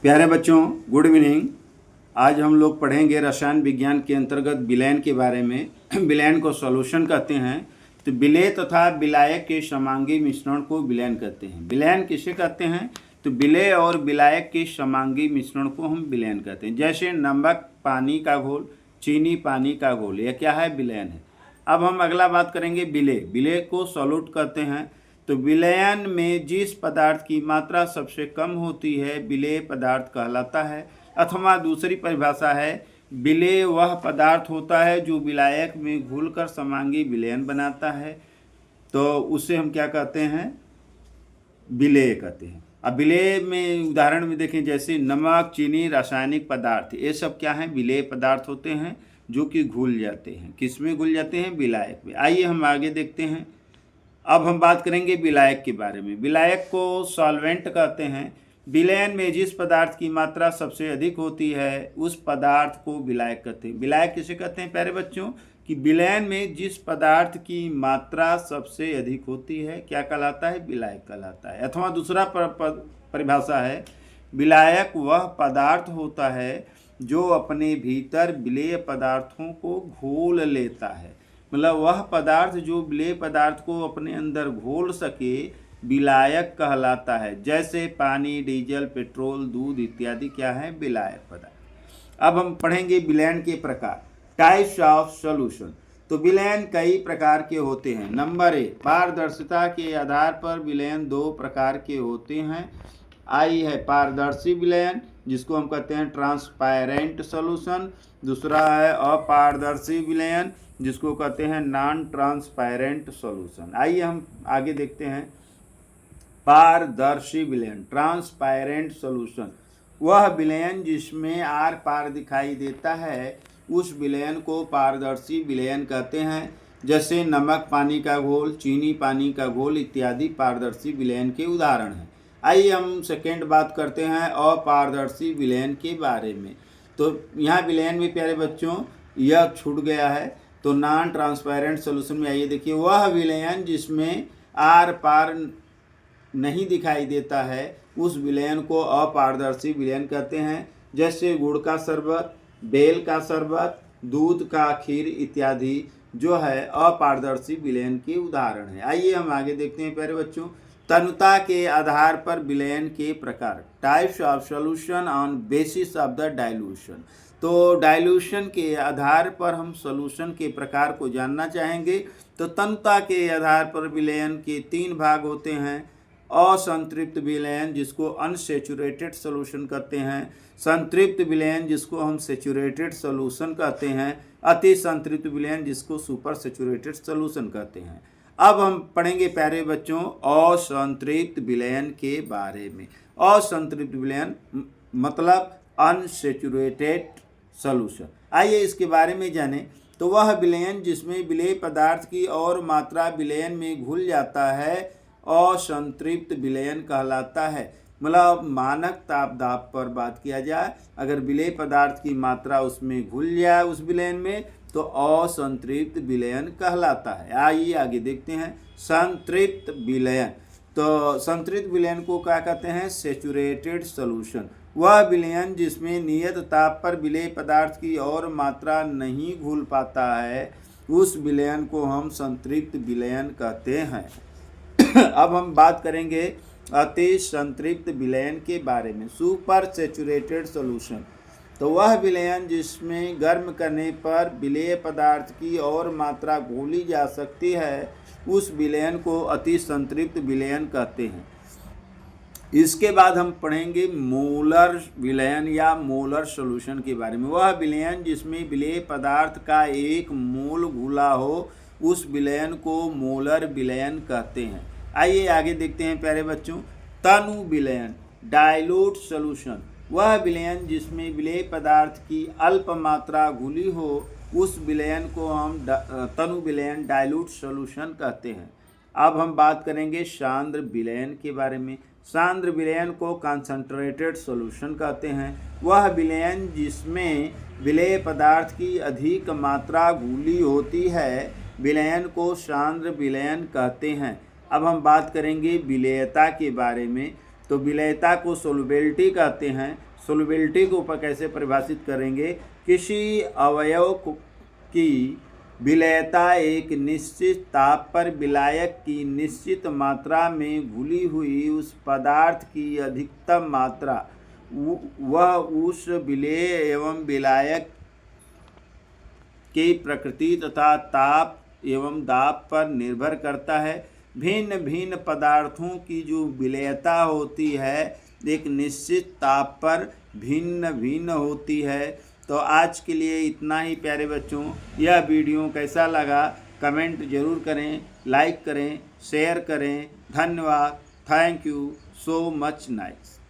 प्यारे बच्चों, good evening. आज हम लोग पढ़ेंगे रसायन विज्ञान के अंतर्गत विलयन के बारे में। विलयन को सॉल्यूशन कहते हैं। तो विलेय तथा विलायक के समांगी मिश्रण को विलयन कहते हैं। विलयन किसे कहते हैं? तो विलेय और विलायक के समांगी मिश्रण को हम विलयन कहते हैं। जैसे नमक पानी का घोल, चीनी पानी का घोल, यह क्या है? विलयन है। अब हम अगला बात करेंगे विलेय। विलेय को सॉल्यूट कहते हैं। तो विलयन में जिस पदार्थ की मात्रा सबसे कम होती है विलेय पदार्थ कहलाता है। अथवा दूसरी परिभाषा है, विलेय वह पदार्थ होता है जो विलायक में घुलकर समांगी विलयन बनाता है। तो उसे हम क्या कहते हैं? विलेय कहते हैं। अब विलेय में उदाहरण में देखें, जैसे नमक, चीनी, रासायनिक पदार्थ, ये सब क्या हैं? विलेय पदार्थ होते हैं जो कि घुल जाते हैं। किस में घुल जाते हैं? विलायक में। आइए हम आगे देखते हैं। अब हम बात करेंगे विलायक के बारे में। विलायक को सॉल्वेंट कहते हैं। विलयन में जिस पदार्थ की मात्रा सबसे अधिक होती है उस पदार्थ को विलायक कहते हैं। विलायक किसे कहते हैं प्यारे बच्चों? कि विलयन में जिस पदार्थ की मात्रा सबसे अधिक होती है क्या कहलाता है? विलायक कहलाता है। अथवा दूसरा परिभाषा है, विलायक वह पदार्थ होता है जो अपने भीतर विलेय पदार्थों को घोल लेता है। मतलब वह पदार्थ जो विलेय पदार्थ को अपने अंदर घोल सके विलायक कहलाता है। जैसे पानी, डीजल, पेट्रोल, दूध इत्यादि क्या है? विलायक पदार्थ। अब हम पढ़ेंगे विलयन के प्रकार, टाइप्स ऑफ सॉल्यूशन। तो विलयन कई प्रकार के होते हैं। नंबर 1, पारदर्शिता के आधार पर विलयन दो प्रकार के होते हैं। आई है पारदर्शी विलयन, जिसको हम कहते हैं ट्रांसपेरेंट सॉल्यूशन। दूसरा है अपारदर्शी विलयन, जिसको कहते हैं नॉन ट्रांसपेरेंट सॉल्यूशन। आइए हम आगे देखते हैं। पारदर्शी विलयन, ट्रांसपेरेंट सॉल्यूशन, वह विलयन जिसमें आर पार दिखाई देता है उस विलयन को पारदर्शी विलयन कहते हैं। जैसे नमक पानी का घोल, चीनी पानी का घोल इत्यादि पारदर्शी विलयन के उदाहरण हैं। आइए हम सेकेंड बात करते हैं अपारदर्शी विलयन के बारे में। तो यहाँ विलयन में प्यारे बच्चों यह छूट गया है। तो नॉन ट्रांसपेरेंट सॉल्यूशन में आइए देखिए, वह विलयन जिसमें आर पार नहीं दिखाई देता है उस विलयन को अपारदर्शी विलयन कहते हैं। जैसे गुड़ का शरबत, बेल का शरबत, दूध का खीर इत्यादि जो है अपारदर्शी विलयन के उदाहरण है। आइए हम आगे देखते हैं प्यारे बच्चों। तनुता के आधार पर विलयन के प्रकार, types of solution on basis of the dilution. तो डाइल्यूशन के आधार पर हम सॉल्यूशन के प्रकार को जानना चाहेंगे। तो तनुता के आधार पर विलयन के 3 भाग होते हैं। असंतृप्त विलयन, जिसको अनसेचुरेटेड सॉल्यूशन कहते हैं। संतृप्त विलयन, जिसको हम सेचुरेटेड सॉल्यूशन कहते हैं। अति संतृप्त विलयन, जिसको सुपर सेचुरेटेड सॉल्यूशन कहते हैं। अब हम पढ़ेंगे प्यारे बच्चों असंतृप्त विलयन के बारे में। असंतृप्त विलयन मतलब अनसेचुरेटेड सॉल्यूशन। आइए इसके बारे में जानें। तो वह विलयन जिसमें विलेय पदार्थ की और मात्रा विलयन में घुल जाता है असंतृप्त विलयन कहलाता है। मतलब मानक तापदाब पर बात किया जाए, अगर विलेय पदार्थ की मात्रा उसमें घुल जाए उस विलयन में तो असंतृप्त विलयन कहलाता है। आइए आगे देखते हैं संतृप्त विलयन। तो संतृप्त विलयन को क्या कहते हैं? Saturated solution. वह विलयन जिसमें नियत ताप पर विलेय पदार्थ की और मात्रा नहीं घुल पाता है उस विलयन को हम संतृप्त विलयन कहते हैं। अब हम बात करेंगे अति संतृप्त विलयन के बारे में, सुपर सेचुरेटेड सॉल्यूशन। तो वह विलयन जिसमें गर्म करने पर विलेय पदार्थ की और मात्रा घोली जा सकती है उस विलयन को अति संतृप्त विलयन कहते हैं। इसके बाद हम पढ़ेंगे मोलर विलयन या मोलर सॉल्यूशन के बारे में। वह विलयन जिसमें विलेय पदार्थ का 1 मोल घुला हो उस विलयन को मोलर विलयन कहते हैं। आइए आगे देखते हैं प्यारे बच्चों। तनु विलयन, डाइल्यूट सॉल्यूशन, वह विलयन जिसमें विलेय पदार्थ की अल्प मात्रा घुली हो उस विलयन को हम तनु विलयन, डाइल्यूट सॉल्यूशन कहते हैं। अब हम बात करेंगे सांद्र विलयन के बारे में। सांद्र विलयन को कंसंट्रेटेड सॉल्यूशन कहते हैं। वह विलयन जिसमें विलेय पदार्थ की अधिक मात्रा घुली होती है विलयन को सांद्र विलयन कहते हैं। अब हम बात करेंगे विलेयता के बारे में। तो विलेयता को सोलुबिलिटी कहते हैं। सोल्युबिलिटी को कैसे परिभाषित करेंगे, किसी अवयव की विलयता एक निश्चित ताप पर विलायक की निश्चित मात्रा में घुली हुई उस पदार्थ की अधिकतम मात्रा, वह उस विलेय एवं विलायक की प्रकृति तथा ताप एवं दाब पर निर्भर करता है। भिन्न भिन्न पदार्थों की जो विलेयता होती है एक निश्चित ताप पर भिन्न भिन्न होती है। तो आज के लिए इतना ही प्यारे बच्चों। यह वीडियो कैसा लगा कमेंट ज़रूर करें, लाइक करें, शेयर करें। धन्यवाद। Thank you so much. Nice.